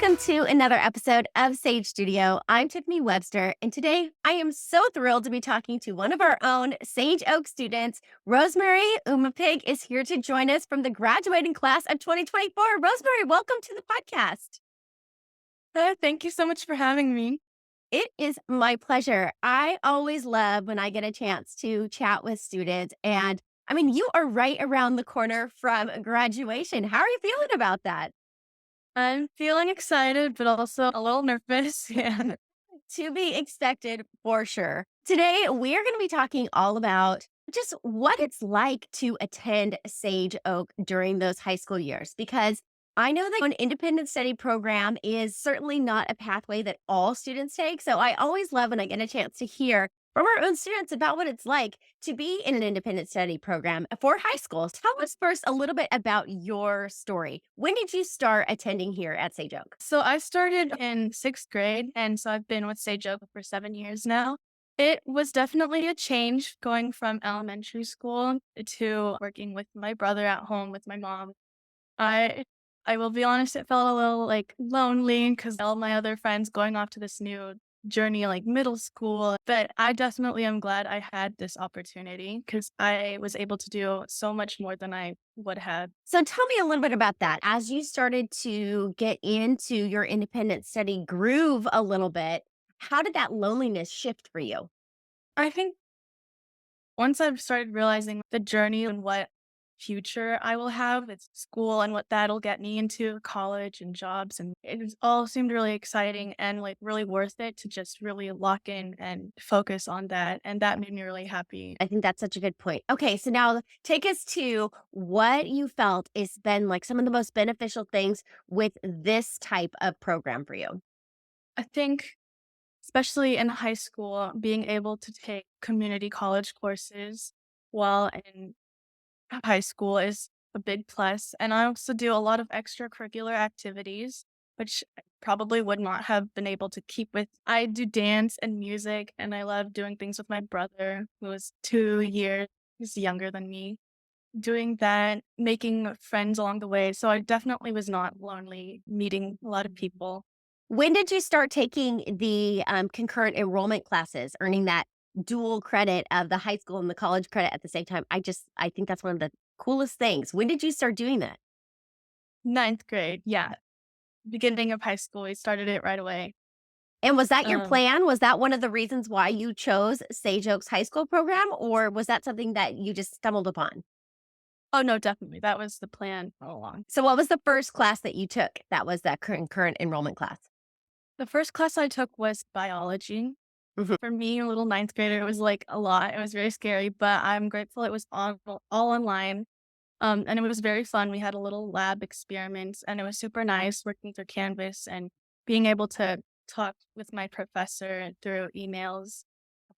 Welcome to another episode of Sage Studio. I'm Tiffany Webster, and today I am so thrilled to be talking to one of our own Sage Oak students. Rosemarie Umipig is here to join us from the graduating class of 2024. Rosemarie, welcome to the podcast. Thank you so much for having me. It is my pleasure. I always love when I get a chance to chat with students. And I mean, you are right around the corner from graduation. How are you feeling about that? I'm feeling excited, but also a little nervous. Yeah. To be expected for sure. Today, we are going to be talking all about just what it's like to attend Sage Oak during those high school years, because I know that an independent study program is certainly not a pathway that all students take. So I always love when I get a chance to hear from our own students about what it's like to be in an independent study program for high schools. Tell us first a little bit about your story. When did you start attending here at Sage Oak? So I started in sixth grade, and so I've been with Sage Oak for 7 years now. It was definitely a change going from elementary school to working with my brother at home with my mom. I I will be honest, it felt a little like lonely because all my other friends going off to this new journey like middle school. But I definitely am glad I had this opportunity because I was able to do so much more than I would have. So tell me a little bit about that. As you started to get into your independent study groove a little bit, how did that loneliness shift for you? I think once I've started realizing the journey and what future I will have with school and what that'll get me into college and jobs, and all seemed really exciting and like really worth it to just really lock in and focus on that. And that made me really happy. I think that's such a good point. Okay, so now take us to what you felt has been like some of the most beneficial things with this type of program for you. I think, especially in high school, being able to take community college courses while in high school is a big plus, and I also do a lot of extracurricular activities, which I probably would not have been able to keep with. I do dance and music, and I love doing things with my brother, who is 2 years younger than me. Doing that, making friends along the way, so I definitely was not lonely meeting a lot of people. When did you start taking the concurrent enrollment classes, earning that dual credit of the high school and the college credit at the same time? I think that's one of the coolest things. When did you start doing that? Ninth grade, yeah. Beginning of high school, we started it right away. And was that your Um plan? Was that one of the reasons why you chose Sage Oaks High School program, or was that something that you just stumbled upon? Oh, no, definitely, that was the plan all along. So what was the first class that you took that was that concurrent enrollment class? The first class I took was biology. Mhm. For me, a little ninth grader, it was, like, a lot, it was very scary, but I'm grateful it was all online, and it was very fun. We had a little lab experiment, and it was super nice working through Canvas and being able to talk with my professor through emails.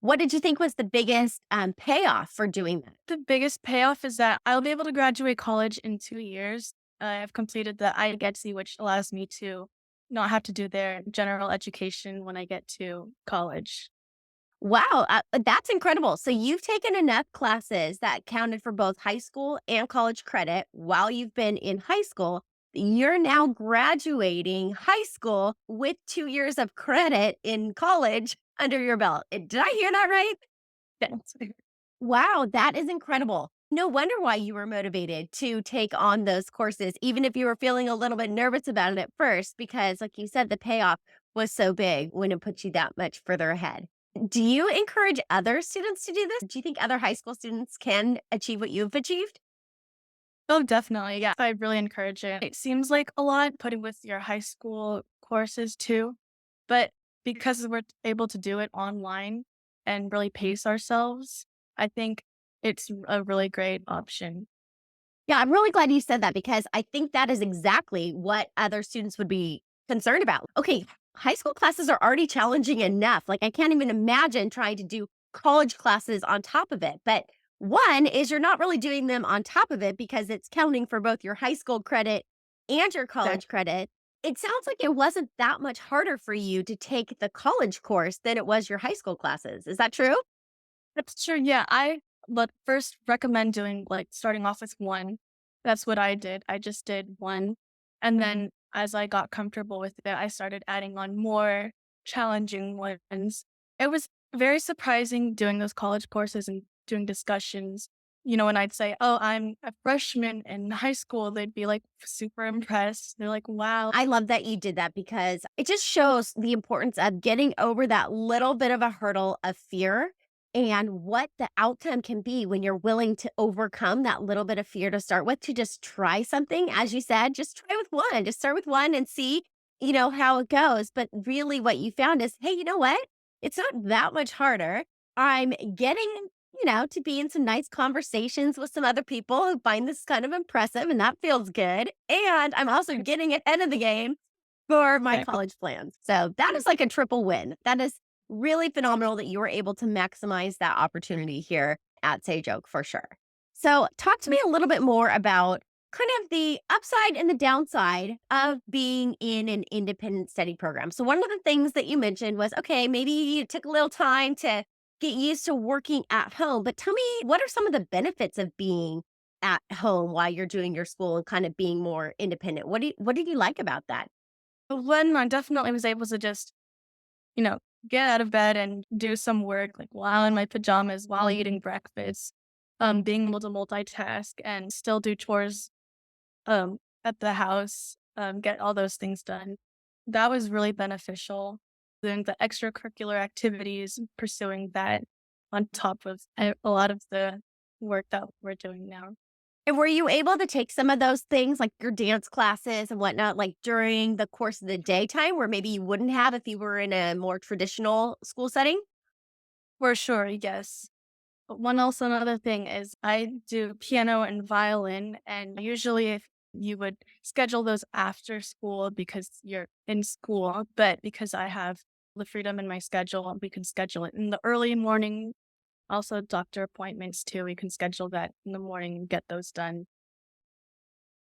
What did you think was the biggest payoff for doing that? The biggest payoff is that I'll be able to graduate college in 2 years. I've completed the IGETC, which allows me to not have to do their general education when I get to college. Wow, that's incredible. So you've taken enough classes that counted for both high school and college credit while you've been in high school. You're now graduating high school with 2 years of credit in college under your belt. Did I hear that right? Yes. Wow, that is incredible. No wonder why you were motivated to take on those courses, even if you were feeling a little bit nervous about it at first, because, like you said, the payoff was so big when it puts you that much further ahead. Do you encourage other students to do this? Do you think other high school students can achieve what you've achieved? Oh, definitely, yeah, I really encourage it. It seems like a lot putting with your high school courses too, but because we're able to do it online and really pace ourselves, I think it's a really great option. Yeah, I'm really glad you said that because I think that is exactly what other students would be concerned about. Okay, high school classes are already challenging enough. Like, I can't even imagine trying to do college classes on top of it. But one is you're not really doing them on top of it because it's counting for both your high school credit and your college credit. It sounds like it wasn't that much harder for you to take the college course than it was your high school classes. Is that true? That's true, yeah, I would first recommend doing, like, starting off with 1. That's what I did, I just did 1, and then as I got comfortable with it, I started adding on more challenging ones. It was very surprising doing those college courses and doing discussions. When I'd say, "Oh, I'm a freshman in high school," they'd be like super impressed. They're like, "Wow." I love that you did that because it just shows the importance of getting over that little bit of a hurdle of fear and what the outcome can be when you're willing to overcome that little bit of fear to start with, to just try something. As you said, just try with one, just start with one and see, how it goes. But really, what you found is, hey, you know what? It's not that much harder. I'm getting, to be in some nice conversations with some other people who find this kind of impressive, and that feels good. And I'm also getting ahead of the game for my Right. college plans. So that is like a triple win. That is really phenomenal that you were able to maximize that opportunity here at Sage Oak for sure. So, talk to me a little bit more about kind of the upside and the downside of being in an independent study program. So, one of the things that you mentioned was okay, maybe you took a little time to get used to working at home, but tell me, what are some of the benefits of being at home while you're doing your school and kind of being more independent? What did you like about that? But when I definitely was able to just, you know, get out of bed and do some work, like, while in my pajamas, while eating breakfast, being able to multitask and still do chores, at the house, get all those things done. That was really beneficial. Doing the extracurricular activities, pursuing that on top of a lot of the work that we're doing now. And were you able to take some of those things, like your dance classes and whatnot, like during the course of the daytime where maybe you wouldn't have if you were in a more traditional school setting? For sure, yes. But another thing is I do piano and violin, and usually if you would schedule those after school because you're in school, but because I have the freedom in my schedule, we can schedule it in the early morning. Also, doctor appointments too. We can schedule that in the morning and get those done.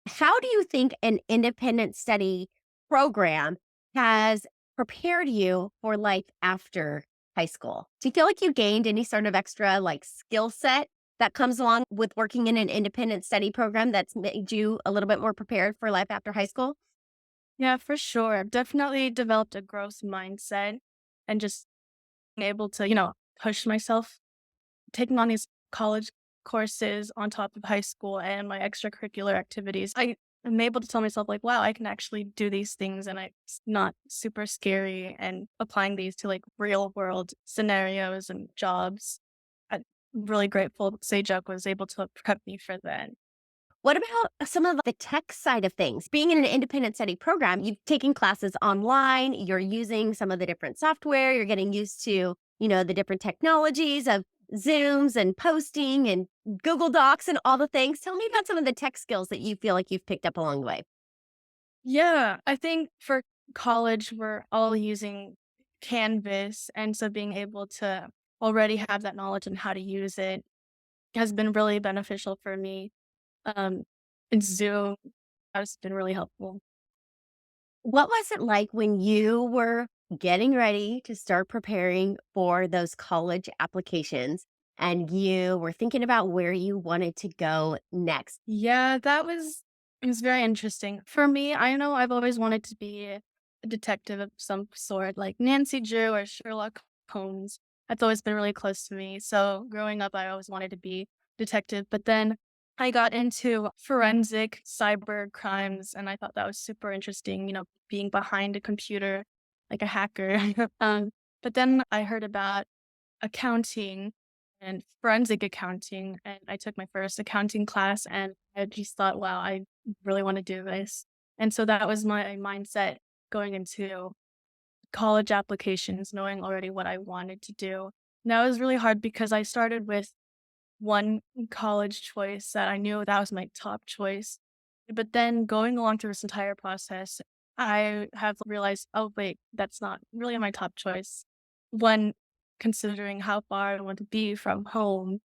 How do you think an independent study program has prepared you for life after high school? Do you feel like you gained any sort of extra like skill set that comes along with working in an independent study program that's made you a little bit more prepared for life after high school? Yeah, for sure. I've definitely developed a growth mindset and just being able to, push myself taking on these college courses on top of high school and my extracurricular activities, I am able to tell myself like, wow, I can actually do these things and it's not super scary and applying these to like real world scenarios and jobs. I'm really grateful Sage was able to prep me for that. What about some of the tech side of things? Being in an independent study program, you've taken classes online, you're using some of the different software, you're getting used to, the different technologies of Zooms and posting and Google Docs and all the things. Tell me about some of the tech skills that you feel like you've picked up along the way. Yeah, I think for college, we're all using Canvas. And so being able to already have that knowledge and how to use it has been really beneficial for me. Um, and Zoom has been really helpful. What was it like when you were getting ready to start preparing for those college applications and you were thinking about where you wanted to go next? Yeah, it was very interesting. For me, I know I've always wanted to be a detective of some sort, like Nancy Drew or Sherlock Holmes. That's always been really close to me. So growing up, I always wanted to be detective. But then I got into forensic cyber crimes, and I thought that was super interesting. Being behind a computer like a hacker. But then I heard about accounting and forensic accounting, and I took my first accounting class, and I just thought, "Wow, I really wanna do this." And so that was my mindset going into college applications, knowing already what I wanted to do. Now it was really hard because I started with one college choice that I knew that was my top choice. But then going along through this entire process, I have realized, oh, wait, that's not really my top choice. One, considering how far I want to be from home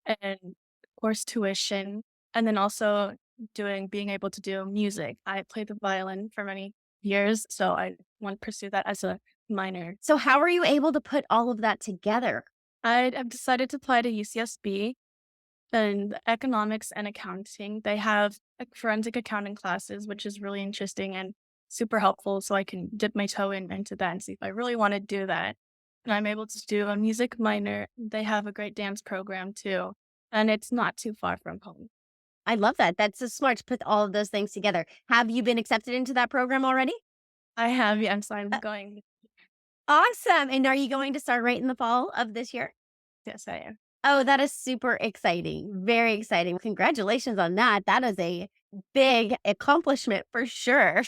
and, of course, tuition. And then also being able to do music. I played the violin for many years, so I want to pursue that as a minor. So, how were you able to put all of that together? I've decided to apply to UCSB and economics and accounting. They have forensic accounting classes, which is really interesting. And super helpful so I can dip my toe into that and see if I really want to do that. And I'm able to do a music minor. They have a great dance program too, and it's not too far from home. I love that. That's so smart to put all of those things together. Have you been accepted into that program already? I have, yes, I'm Uh, going. Awesome. And are you going to start right in the fall of this year? Yes, I am. Oh, that is super exciting. Very exciting. Congratulations on that. That is a big accomplishment for sure.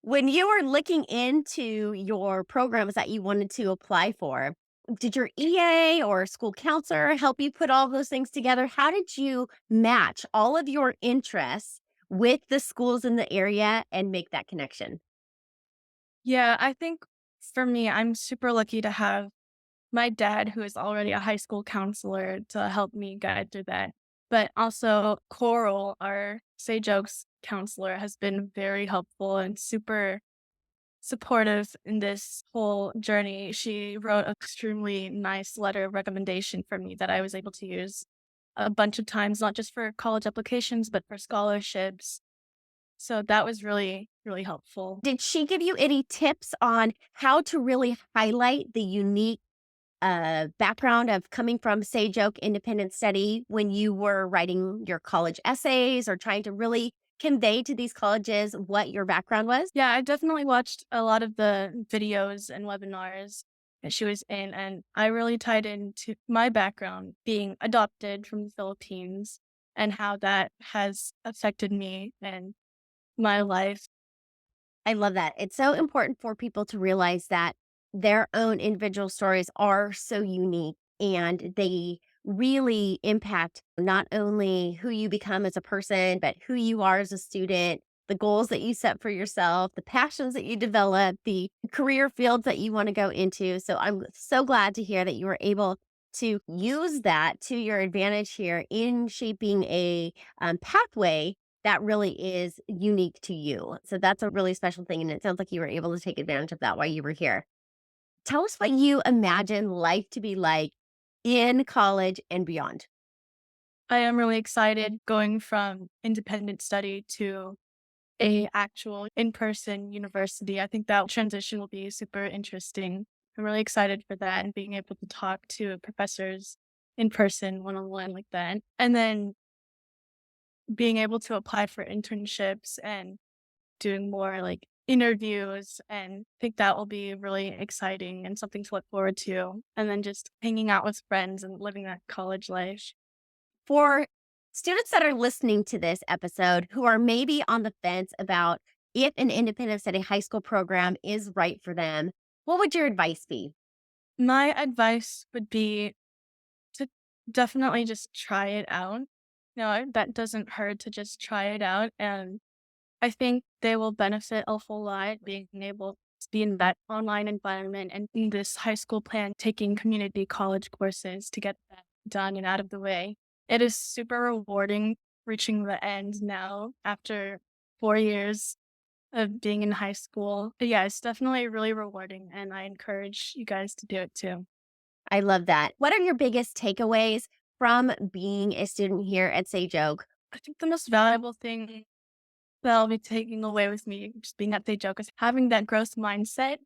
When you were looking into your programs that you wanted to apply for, did your EA or school counselor help you put all those things together? How did you match all of your interests with the schools in the area and make that connection? Yeah, I think for me, I'm super lucky to have my dad, who is already a high school counselor, to help me guide through that. But also, Coral, our Sage Oaks counselor, has been very helpful and super supportive in this whole journey. She wrote an extremely nice letter of recommendation for me that I was able to use a bunch of times, not just for college applications, but for scholarships. So that was really, really helpful. Did she give you any tips on how to really highlight the unique background of coming from Sage Oak Independent Study when you were writing your college essays or trying to really convey to these colleges what your background was? Yeah, I definitely watched a lot of the videos and webinars that she was in, and I really tied into my background being adopted from the Philippines and how that has affected me and my life. I love that. It's so important for people to realize that their own individual stories are so unique and they really impact not only who you become as a person, but who you are as a student, the goals that you set for yourself, the passions that you develop, the career fields that you want to go into. So I'm so glad to hear that you were able to use that to your advantage here in shaping a pathway that really is unique to you. So that's a really special thing, and it sounds like you were able to take advantage of that while you were here. Tell us what you imagine life to be like in college and beyond. I am really excited going from independent study to a actual in-person university. I think that transition will be super interesting. I'm really excited for that and being able to talk to professors in person, one-on-one like that. And then being able to apply for internships and doing more like interviews and think that will be really exciting and something to look forward to. And then just hanging out with friends and living that college life. For students that are listening to this episode who are maybe on the fence about if an independent study high school program is right for them, what would your advice be? My advice would be to definitely just try it out. No, that doesn't hurt to just try it out. And I think they will benefit a whole lot being able to be in that online environment and in this high school plan, taking community college courses to get that done and out of the way. It is super rewarding reaching the end now after 4 years of being in high school. But yeah, it's definitely really rewarding. And I encourage you guys to do it too. I love that. What are your biggest takeaways from being a student here at Sage Oak? I think the most valuable thing that I'll be taking away with me just being at Sage Oak is having that growth mindset,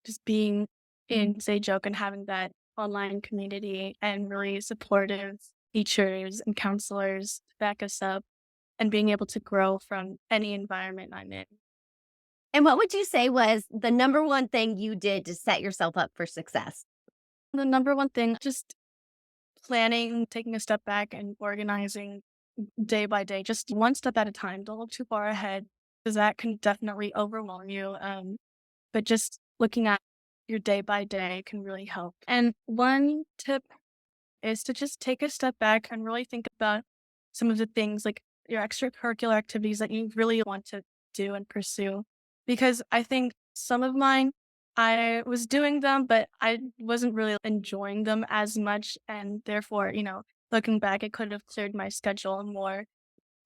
just being in Sage Oak and having that online community and really supportive teachers and counselors to back us up and being able to grow from any environment I'm in. And what would you say was the number one thing you did to set yourself up for success? The number one thing, just planning, taking a step back and organizing day by day, just one step at a time. Don't look too far ahead because that can definitely overwhelm you. But just looking at your day by day can really help. And one tip is to just take a step back and really think about some of the things like your extracurricular activities that you really want to do and pursue. Because I think some of mine, I was doing them, but I wasn't really enjoying them as much. And therefore, looking back, it could have cleared my schedule more.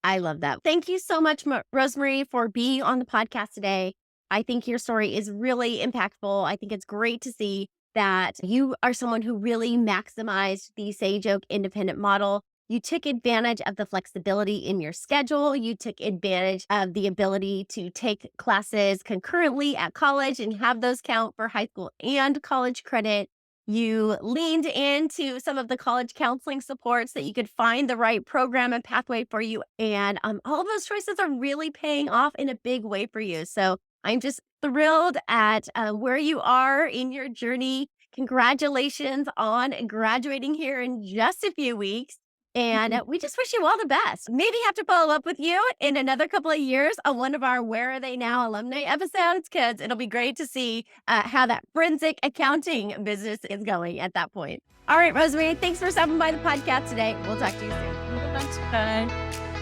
I love that. Thank you so much, Rosemary, for being on the podcast today. I think your story is really impactful. I think it's great to see that you are someone who really maximized the Sage Oak independent model You took advantage of the flexibility in your schedule. You took advantage of the ability to take classes concurrently at college and have those count for high school and college credit. You leaned into some of the college counseling supports that you could find the right program and pathway for you. And all of those choices are really paying off in a big way for you. So I'm just thrilled at where you are in your journey. Congratulations on graduating here in just a few weeks. And we just wish you all the best. Maybe have to follow up with you in another couple of years on one of our Where Are They Now alumni episodes, because it'll be great to see how that forensic accounting business is going at that point. All right, Rosemary, thanks for stopping by the podcast today. We'll talk to you soon. That's okay.